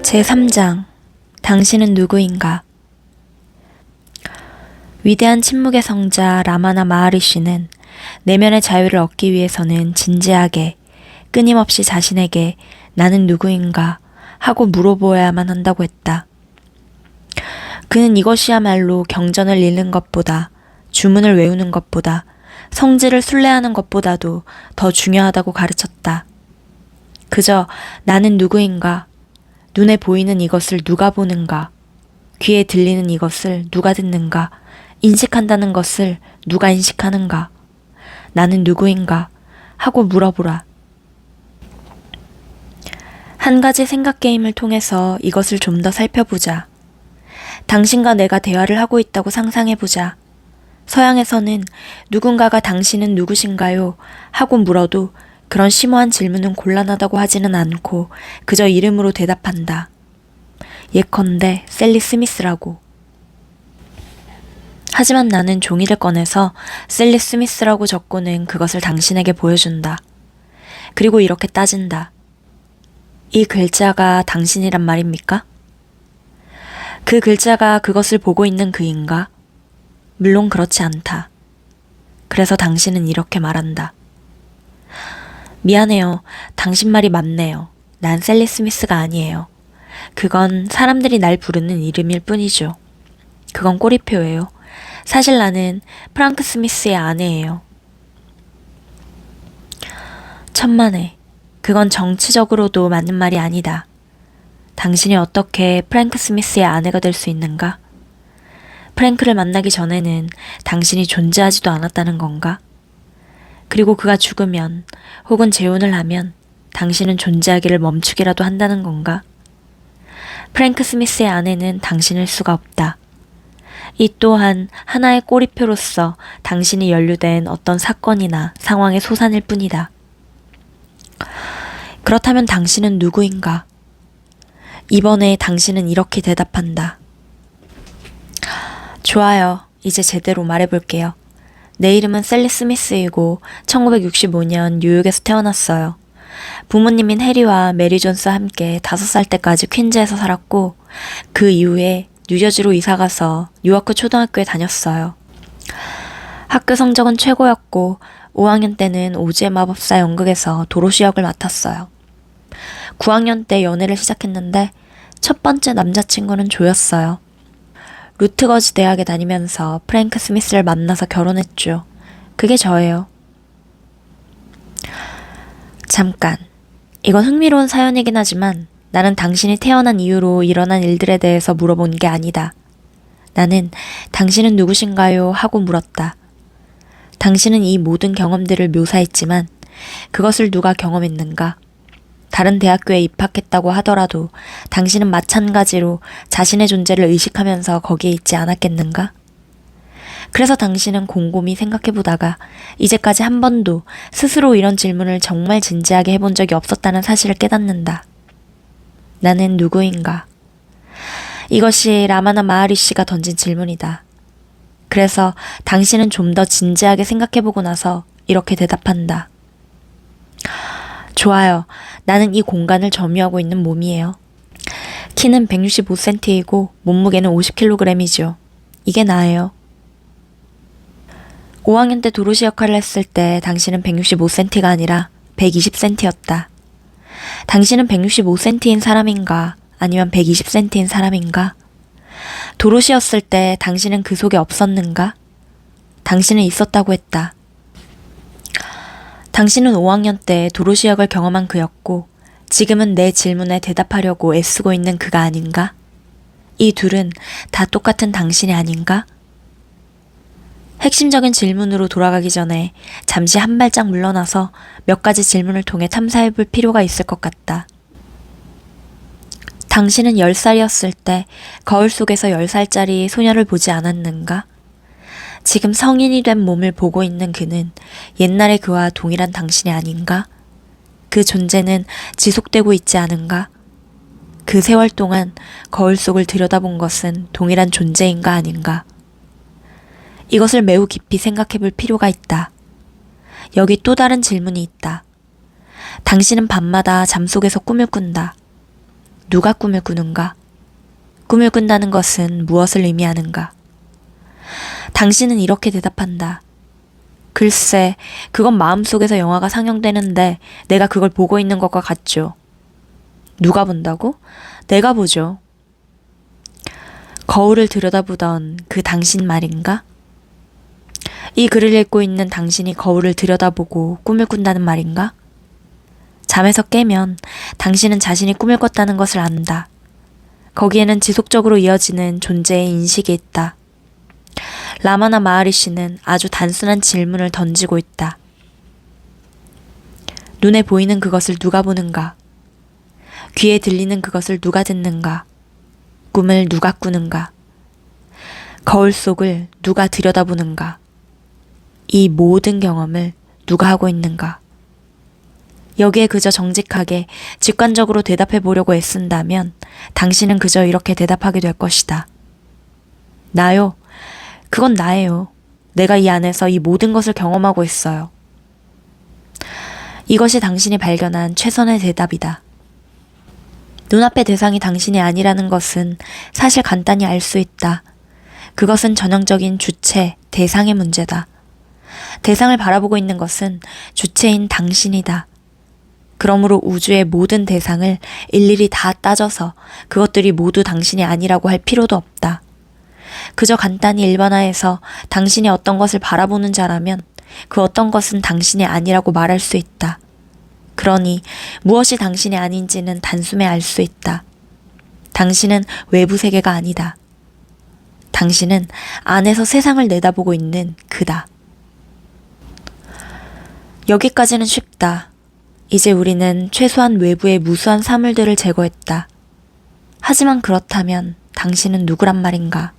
제3장 당신은 누구인가? 위대한 침묵의 성자 라마나 마하리시는 내면의 자유를 얻기 위해서는 진지하게 끊임없이 자신에게 나는 누구인가 하고 물어보아야만 한다고 했다. 그는 이것이야말로 경전을 읽는 것보다, 주문을 외우는 것보다, 성질을 순례하는 것보다도 더 중요하다고 가르쳤다. 그저 나는 누구인가, 눈에 보이는 이것을 누가 보는가, 귀에 들리는 이것을 누가 듣는가, 인식한다는 것을 누가 인식하는가, 나는 누구인가 하고 물어보라. 한 가지 생각 게임을 통해서 이것을 좀 더 살펴보자. 당신과 내가 대화를 하고 있다고 상상해보자. 서양에서는 누군가가 당신은 누구신가요? 하고 물어도 그런 심오한 질문은 곤란하다고 하지는 않고 그저 이름으로 대답한다. 예컨대 셀리 스미스라고. 하지만 나는 종이를 꺼내서 셀리 스미스라고 적고는 그것을 당신에게 보여준다. 그리고 이렇게 따진다. 이 글자가 당신이란 말입니까? 그 글자가 그것을 보고 있는 그인가? 물론 그렇지 않다. 그래서 당신은 이렇게 말한다. 미안해요. 당신 말이 맞네요. 난 셀리 스미스가 아니에요. 그건 사람들이 날 부르는 이름일 뿐이죠. 그건 꼬리표예요. 사실 나는 프랑크 스미스의 아내예요. 천만에. 그건 정치적으로도 맞는 말이 아니다. 당신이 어떻게 프랭크 스미스의 아내가 될 수 있는가? 프랭크를 만나기 전에는 당신이 존재하지도 않았다는 건가? 그리고 그가 죽으면 혹은 재혼을 하면 당신은 존재하기를 멈추기라도 한다는 건가? 프랭크 스미스의 아내는 당신일 수가 없다. 이 또한 하나의 꼬리표로서 당신이 연루된 어떤 사건이나 상황의 소산일 뿐이다. 그렇다면 당신은 누구인가? 이번에 당신은 이렇게 대답한다. 좋아요. 이제 제대로 말해볼게요. 내 이름은 셀리 스미스이고 1965년 뉴욕에서 태어났어요. 부모님인 해리와 메리 존스와 함께 5살 때까지 퀸즈에서 살았고 그 이후에 뉴저지로 이사가서 뉴워크 초등학교에 다녔어요. 학교 성적은 최고였고 5학년 때는 오즈의 마법사 연극에서 도로시 역을 맡았어요. 9학년 때 연애를 시작했는데 첫 번째 남자친구는 조였어요. 루트거즈 대학에 다니면서 프랭크 스미스를 만나서 결혼했죠. 그게 저예요. 잠깐. 이건 흥미로운 사연이긴 하지만 나는 당신이 태어난 이후로 일어난 일들에 대해서 물어본 게 아니다. 나는 당신은 누구신가요? 하고 물었다. 당신은 이 모든 경험들을 묘사했지만 그것을 누가 경험했는가? 다른 대학교에 입학했다고 하더라도 당신은 마찬가지로 자신의 존재를 의식하면서 거기에 있지 않았겠는가? 그래서 당신은 곰곰이 생각해보다가 이제까지 한 번도 스스로 이런 질문을 정말 진지하게 해본 적이 없었다는 사실을 깨닫는다. 나는 누구인가? 이것이 라마나 마하리시가 던진 질문이다. 그래서 당신은 좀 더 진지하게 생각해보고 나서 이렇게 대답한다. 좋아요. 나는 이 공간을 점유하고 있는 몸이에요. 키는 165cm이고 몸무게는 50kg이죠. 이게 나예요. 5학년 때 도로시 역할을 했을 때 당신은 165cm가 아니라 120cm였다. 당신은 165cm인 사람인가 아니면 120cm인 사람인가? 도로시였을 때 당신은 그 속에 없었는가? 당신은 있었다고 했다. 당신은 5학년 때 도로시 역을 경험한 그였고 지금은 내 질문에 대답하려고 애쓰고 있는 그가 아닌가? 이 둘은 다 똑같은 당신이 아닌가? 핵심적인 질문으로 돌아가기 전에 잠시 한 발짝 물러나서 몇 가지 질문을 통해 탐사해볼 필요가 있을 것 같다. 당신은 10살이었을 때 거울 속에서 10살짜리 소녀를 보지 않았는가? 지금 성인이 된 몸을 보고 있는 그는 옛날의 그와 동일한 당신이 아닌가? 그 존재는 지속되고 있지 않은가? 그 세월 동안 거울 속을 들여다본 것은 동일한 존재인가 아닌가. 이것을 매우 깊이 생각해 볼 필요가 있다. 여기 또 다른 질문이 있다. 당신은 밤마다 잠속에서 꿈을 꾼다. 누가 꿈을 꾸는가? 꿈을 꾼다는 것은 무엇을 의미하는가? 당신은 이렇게 대답한다. 글쎄, 그건 마음속에서 영화가 상영되는데 내가 그걸 보고 있는 것과 같죠. 누가 본다고? 내가 보죠. 거울을 들여다보던 그 당신 말인가? 이 글을 읽고 있는 당신이 거울을 들여다보고 꿈을 꾼다는 말인가? 잠에서 깨면 당신은 자신이 꿈을 꿨다는 것을 안다. 거기에는 지속적으로 이어지는 존재의 인식이 있다. 라마나 마하리시는 아주 단순한 질문을 던지고 있다. 눈에 보이는 그것을 누가 보는가? 귀에 들리는 그것을 누가 듣는가? 꿈을 누가 꾸는가? 거울 속을 누가 들여다보는가? 이 모든 경험을 누가 하고 있는가? 여기에 그저 정직하게 직관적으로 대답해 보려고 애쓴다면 당신은 그저 이렇게 대답하게 될 것이다. 나요. 그건 나예요. 내가 이 안에서 이 모든 것을 경험하고 있어요. 이것이 당신이 발견한 최선의 대답이다. 눈앞의 대상이 당신이 아니라는 것은 사실 간단히 알 수 있다. 그것은 전형적인 주체, 대상의 문제다. 대상을 바라보고 있는 것은 주체인 당신이다. 그러므로 우주의 모든 대상을 일일이 다 따져서 그것들이 모두 당신이 아니라고 할 필요도 없다. 그저 간단히 일반화해서 당신이 어떤 것을 바라보는 자라면 그 어떤 것은 당신이 아니라고 말할 수 있다. 그러니 무엇이 당신이 아닌지는 단숨에 알 수 있다. 당신은 외부 세계가 아니다. 당신은 안에서 세상을 내다보고 있는 그다. 여기까지는 쉽다. 이제 우리는 최소한 외부의 무수한 사물들을 제거했다. 하지만 그렇다면 당신은 누구란 말인가?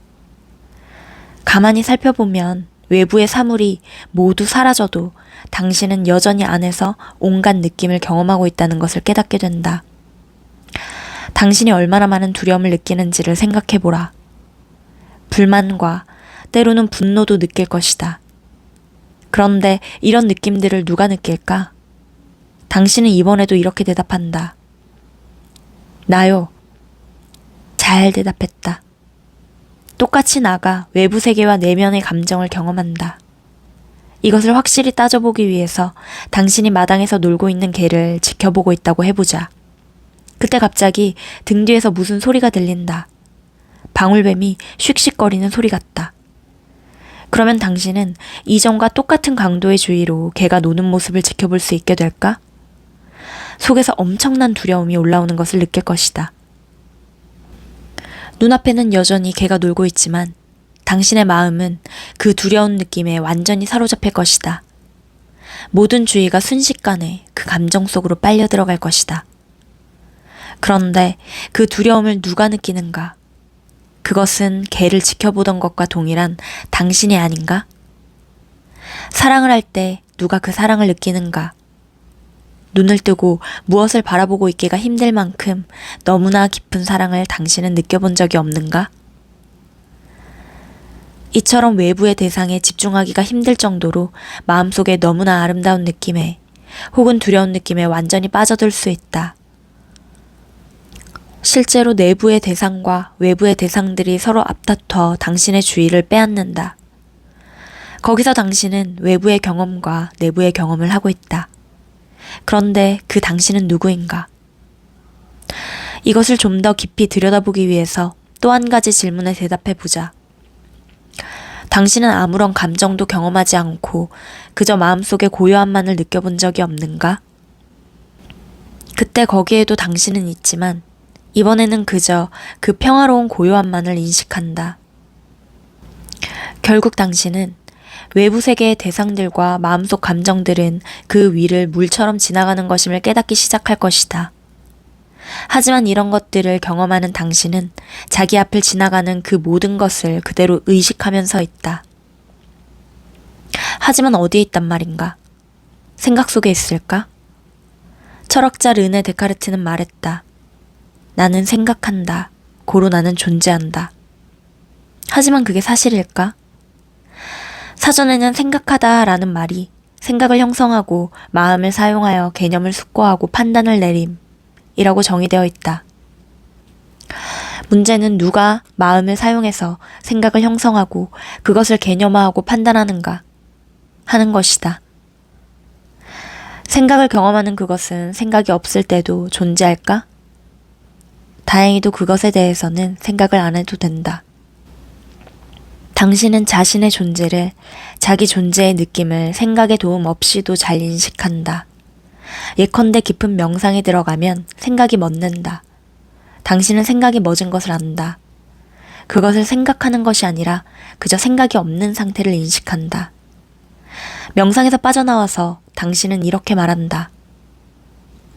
가만히 살펴보면 외부의 사물이 모두 사라져도 당신은 여전히 안에서 온갖 느낌을 경험하고 있다는 것을 깨닫게 된다. 당신이 얼마나 많은 두려움을 느끼는지를 생각해보라. 불만과 때로는 분노도 느낄 것이다. 그런데 이런 느낌들을 누가 느낄까? 당신은 이번에도 이렇게 대답한다. 나요. 잘 대답했다. 똑같이 나가 외부 세계와 내면의 감정을 경험한다. 이것을 확실히 따져보기 위해서 당신이 마당에서 놀고 있는 개를 지켜보고 있다고 해보자. 그때 갑자기 등 뒤에서 무슨 소리가 들린다. 방울뱀이 슉슉거리는 소리 같다. 그러면 당신은 이전과 똑같은 강도의 주의로 개가 노는 모습을 지켜볼 수 있게 될까? 속에서 엄청난 두려움이 올라오는 것을 느낄 것이다. 눈앞에는 여전히 개가 놀고 있지만 당신의 마음은 그 두려운 느낌에 완전히 사로잡힐 것이다. 모든 주의가 순식간에 그 감정 속으로 빨려 들어갈 것이다. 그런데 그 두려움을 누가 느끼는가? 그것은 개를 지켜보던 것과 동일한 당신이 아닌가? 사랑을 할 때 누가 그 사랑을 느끼는가? 눈을 뜨고 무엇을 바라보고 있기가 힘들 만큼 너무나 깊은 사랑을 당신은 느껴본 적이 없는가? 이처럼 외부의 대상에 집중하기가 힘들 정도로 마음속에 너무나 아름다운 느낌에 혹은 두려운 느낌에 완전히 빠져들 수 있다. 실제로 내부의 대상과 외부의 대상들이 서로 앞다퉈 당신의 주의를 빼앗는다. 거기서 당신은 외부의 경험과 내부의 경험을 하고 있다. 그런데 그 당신은 누구인가? 이것을 좀 더 깊이 들여다보기 위해서 또 한 가지 질문에 대답해 보자. 당신은 아무런 감정도 경험하지 않고 그저 마음속의 고요함만을 느껴본 적이 없는가? 그때 거기에도 당신은 있지만 이번에는 그저 그 평화로운 고요함만을 인식한다. 결국 당신은 외부 세계의 대상들과 마음속 감정들은 그 위를 물처럼 지나가는 것임을 깨닫기 시작할 것이다. 하지만 이런 것들을 경험하는 당신은 자기 앞을 지나가는 그 모든 것을 그대로 의식하면서 있다. 하지만 어디에 있단 말인가? 생각 속에 있을까? 철학자 르네 데카르트는 말했다. 나는 생각한다. 고로 나는 존재한다. 하지만 그게 사실일까? 사전에는 생각하다 라는 말이 생각을 형성하고 마음을 사용하여 개념을 숙고하고 판단을 내림 이라고 정의되어 있다. 문제는 누가 마음을 사용해서 생각을 형성하고 그것을 개념화하고 판단하는가 하는 것이다. 생각을 경험하는 그것은 생각이 없을 때도 존재할까? 다행히도 그것에 대해서는 생각을 안 해도 된다. 당신은 자신의 존재를, 자기 존재의 느낌을 생각의 도움 없이도 잘 인식한다. 예컨대 깊은 명상에 들어가면 생각이 멎는다. 당신은 생각이 멎은 것을 안다. 그것을 생각하는 것이 아니라 그저 생각이 없는 상태를 인식한다. 명상에서 빠져나와서 당신은 이렇게 말한다.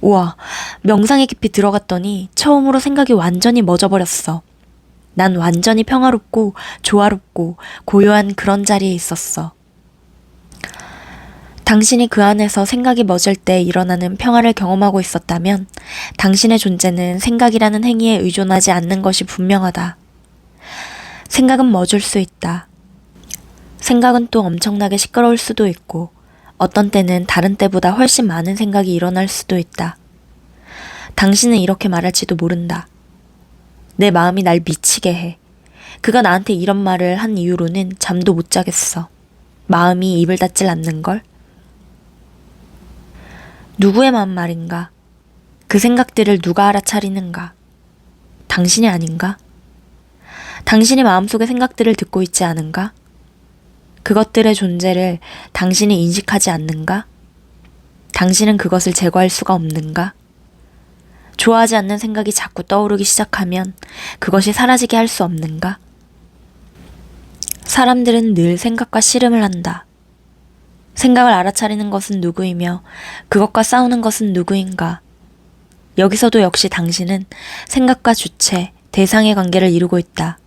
우와, 명상에 깊이 들어갔더니 처음으로 생각이 완전히 멎어버렸어. 난 완전히 평화롭고 조화롭고 고요한 그런 자리에 있었어. 당신이 그 안에서 생각이 멎을 때 일어나는 평화를 경험하고 있었다면 당신의 존재는 생각이라는 행위에 의존하지 않는 것이 분명하다. 생각은 멎을 수 있다. 생각은 또 엄청나게 시끄러울 수도 있고 어떤 때는 다른 때보다 훨씬 많은 생각이 일어날 수도 있다. 당신은 이렇게 말할지도 모른다. 내 마음이 날 미치게 해. 그가 나한테 이런 말을 한 이후로는 잠도 못 자겠어. 마음이 입을 닫질 않는걸? 누구의 마음 말인가? 그 생각들을 누가 알아차리는가? 당신이 아닌가? 당신이 마음속의 생각들을 듣고 있지 않은가? 그것들의 존재를 당신이 인식하지 않는가? 당신은 그것을 제거할 수가 없는가? 좋아하지 않는 생각이 자꾸 떠오르기 시작하면 그것이 사라지게 할 수 없는가? 사람들은 늘 생각과 씨름을 한다. 생각을 알아차리는 것은 누구이며 그것과 싸우는 것은 누구인가? 여기서도 역시 당신은 생각과 주체, 대상의 관계를 이루고 있다.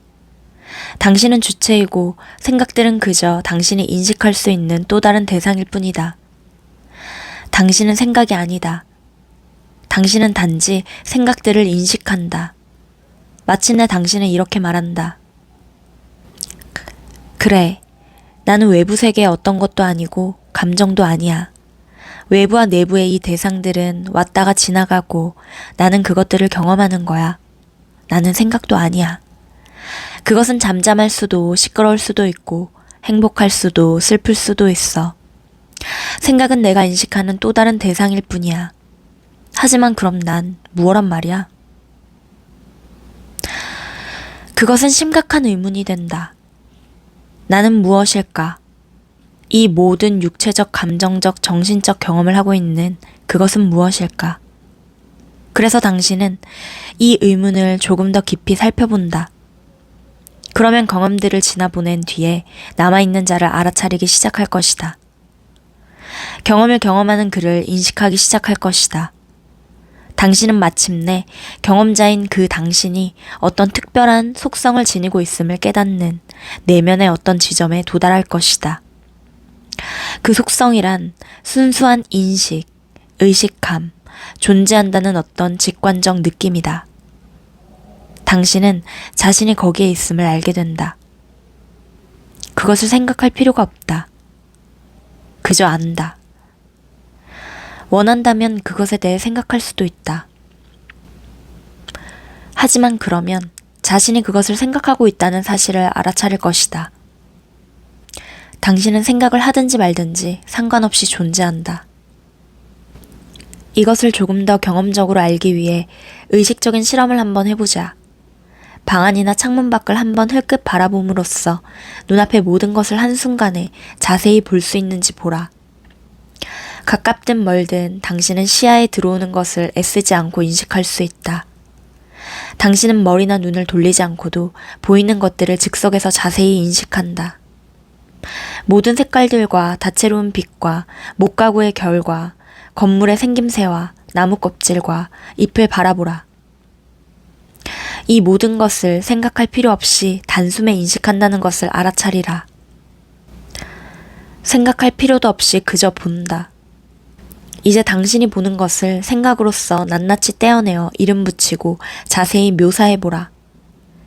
당신은 주체이고 생각들은 그저 당신이 인식할 수 있는 또 다른 대상일 뿐이다. 당신은 생각이 아니다. 당신은 단지 생각들을 인식한다. 마침내 당신은 이렇게 말한다. 그래, 나는 외부 세계의 어떤 것도 아니고 감정도 아니야. 외부와 내부의 이 대상들은 왔다가 지나가고 나는 그것들을 경험하는 거야. 나는 생각도 아니야. 그것은 잠잠할 수도 시끄러울 수도 있고 행복할 수도 슬플 수도 있어. 생각은 내가 인식하는 또 다른 대상일 뿐이야. 하지만 그럼 난 무엇란 말이야? 그것은 심각한 의문이 된다. 나는 무엇일까? 이 모든 육체적, 감정적, 정신적 경험을 하고 있는 그것은 무엇일까? 그래서 당신은 이 의문을 조금 더 깊이 살펴본다. 그러면 경험들을 지나보낸 뒤에 남아있는 자를 알아차리기 시작할 것이다. 경험을 경험하는 그를 인식하기 시작할 것이다. 당신은 마침내 경험자인 그 당신이 어떤 특별한 속성을 지니고 있음을 깨닫는 내면의 어떤 지점에 도달할 것이다. 그 속성이란 순수한 인식, 의식함, 존재한다는 어떤 직관적 느낌이다. 당신은 자신이 거기에 있음을 알게 된다. 그것을 생각할 필요가 없다. 그저 안다. 원한다면 그것에 대해 생각할 수도 있다. 하지만 그러면 자신이 그것을 생각하고 있다는 사실을 알아차릴 것이다. 당신은 생각을 하든지 말든지 상관없이 존재한다. 이것을 조금 더 경험적으로 알기 위해 의식적인 실험을 한번 해보자. 방 안이나 창문 밖을 한번 흘끗 바라봄으로써 눈앞의 모든 것을 한순간에 자세히 볼 수 있는지 보라. 가깝든 멀든 당신은 시야에 들어오는 것을 애쓰지 않고 인식할 수 있다. 당신은 머리나 눈을 돌리지 않고도 보이는 것들을 즉석에서 자세히 인식한다. 모든 색깔들과 다채로운 빛과 목가구의 결과 건물의 생김새와 나무 껍질과 잎을 바라보라. 이 모든 것을 생각할 필요 없이 단숨에 인식한다는 것을 알아차리라. 생각할 필요도 없이 그저 본다. 이제 당신이 보는 것을 생각으로서 낱낱이 떼어내어 이름 붙이고 자세히 묘사해보라.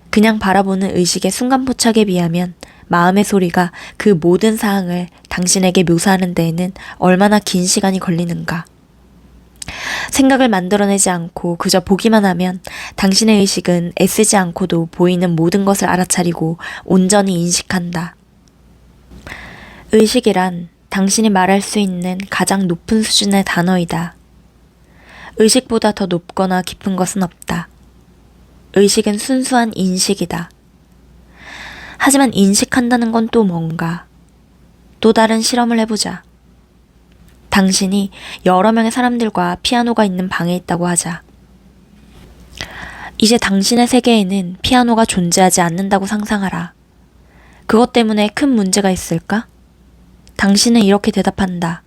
그냥 바라보는 의식의 순간포착에 비하면 마음의 소리가 그 모든 사항을 당신에게 묘사하는 데에는 얼마나 긴 시간이 걸리는가. 생각을 만들어내지 않고 그저 보기만 하면 당신의 의식은 애쓰지 않고도 보이는 모든 것을 알아차리고 온전히 인식한다. 의식이란 당신이 말할 수 있는 가장 높은 수준의 단어이다. 의식보다 더 높거나 깊은 것은 없다. 의식은 순수한 인식이다. 하지만 인식한다는 건 또 뭔가? 또 다른 실험을 해보자. 당신이 여러 명의 사람들과 피아노가 있는 방에 있다고 하자. 이제 당신의 세계에는 피아노가 존재하지 않는다고 상상하라. 그것 때문에 큰 문제가 있을까? 당신은 이렇게 대답한다.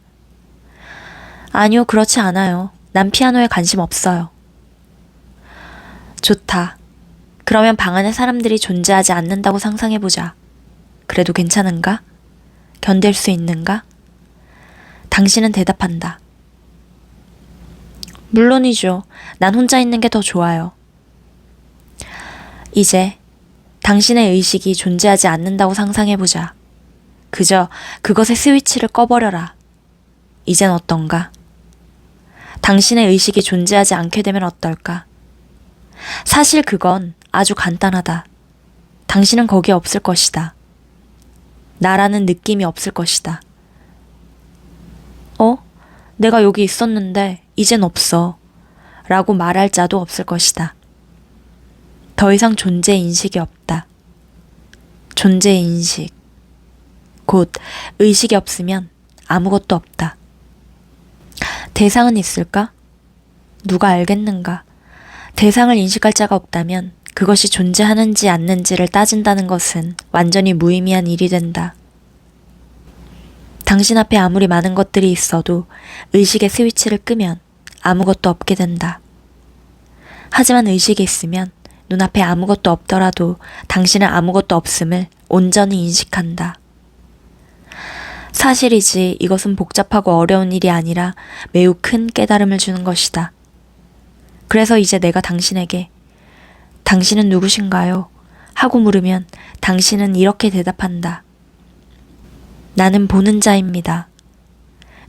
아니요, 그렇지 않아요. 난 피아노에 관심 없어요. 좋다. 그러면 방 안에 사람들이 존재하지 않는다고 상상해보자. 그래도 괜찮은가? 견딜 수 있는가? 당신은 대답한다. 물론이죠. 난 혼자 있는 게 더 좋아요. 이제 당신의 의식이 존재하지 않는다고 상상해보자. 그저 그것의 스위치를 꺼버려라. 이젠 어떤가? 당신의 의식이 존재하지 않게 되면 어떨까? 사실 그건 아주 간단하다. 당신은 거기에 없을 것이다. 나라는 느낌이 없을 것이다. 내가 여기 있었는데 이젠 없어. 라고 말할 자도 없을 것이다. 더 이상 존재 인식이 없다. 존재 인식. 곧 의식이 없으면 아무것도 없다. 대상은 있을까? 누가 알겠는가? 대상을 인식할 자가 없다면 그것이 존재하는지 않는지를 따진다는 것은 완전히 무의미한 일이 된다. 당신 앞에 아무리 많은 것들이 있어도 의식의 스위치를 끄면 아무것도 없게 된다. 하지만 의식이 있으면 눈앞에 아무것도 없더라도 당신은 아무것도 없음을 온전히 인식한다. 사실이지 이것은 복잡하고 어려운 일이 아니라 매우 큰 깨달음을 주는 것이다. 그래서 이제 내가 당신에게 당신은 누구신가요? 하고 물으면 당신은 이렇게 대답한다. 나는 보는 자입니다.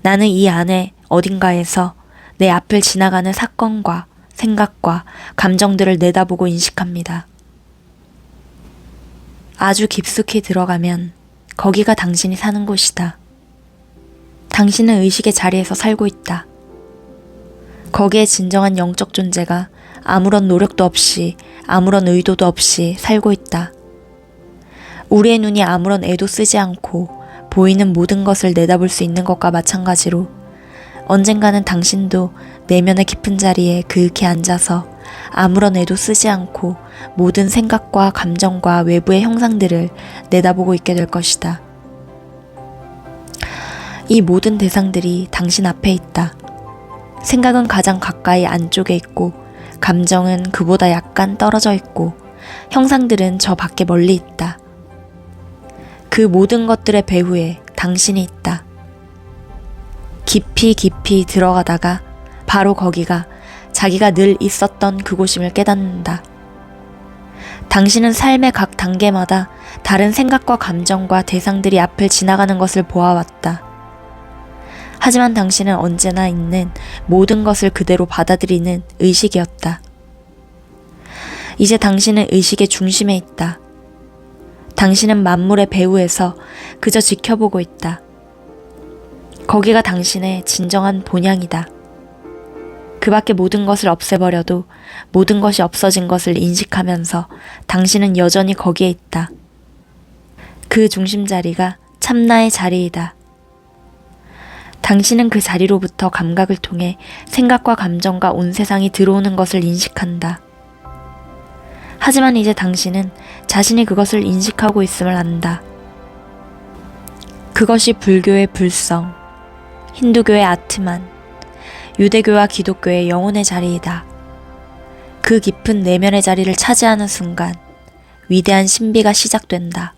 나는 이 안에 어딘가에서 내 앞을 지나가는 사건과 생각과 감정들을 내다보고 인식합니다. 아주 깊숙이 들어가면 거기가 당신이 사는 곳이다. 당신은 의식의 자리에서 살고 있다. 거기에 진정한 영적 존재가 아무런 노력도 없이 아무런 의도도 없이 살고 있다. 우리의 눈이 아무런 애도 쓰지 않고 보이는 모든 것을 내다볼 수 있는 것과 마찬가지로 언젠가는 당신도 내면의 깊은 자리에 그윽히 앉아서 아무런 애도 쓰지 않고 모든 생각과 감정과 외부의 형상들을 내다보고 있게 될 것이다. 이 모든 대상들이 당신 앞에 있다. 생각은 가장 가까이 안쪽에 있고 감정은 그보다 약간 떨어져 있고 형상들은 저 밖에 멀리 있다. 그 모든 것들의 배후에 당신이 있다. 깊이 깊이 들어가다가 바로 거기가 자기가 늘 있었던 그곳임을 깨닫는다. 당신은 삶의 각 단계마다 다른 생각과 감정과 대상들이 앞을 지나가는 것을 보아왔다. 하지만 당신은 언제나 있는 모든 것을 그대로 받아들이는 의식이었다. 이제 당신은 의식의 중심에 있다. 당신은 만물의 배후에서 그저 지켜보고 있다. 거기가 당신의 진정한 본향이다. 그 밖의 모든 것을 없애버려도 모든 것이 없어진 것을 인식하면서 당신은 여전히 거기에 있다. 그 중심 자리가 참나의 자리이다. 당신은 그 자리로부터 감각을 통해 생각과 감정과 온 세상이 들어오는 것을 인식한다. 하지만 이제 당신은 자신이 그것을 인식하고 있음을 안다. 그것이 불교의 불성, 힌두교의 아트만, 유대교와 기독교의 영혼의 자리이다. 그 깊은 내면의 자리를 차지하는 순간 위대한 신비가 시작된다.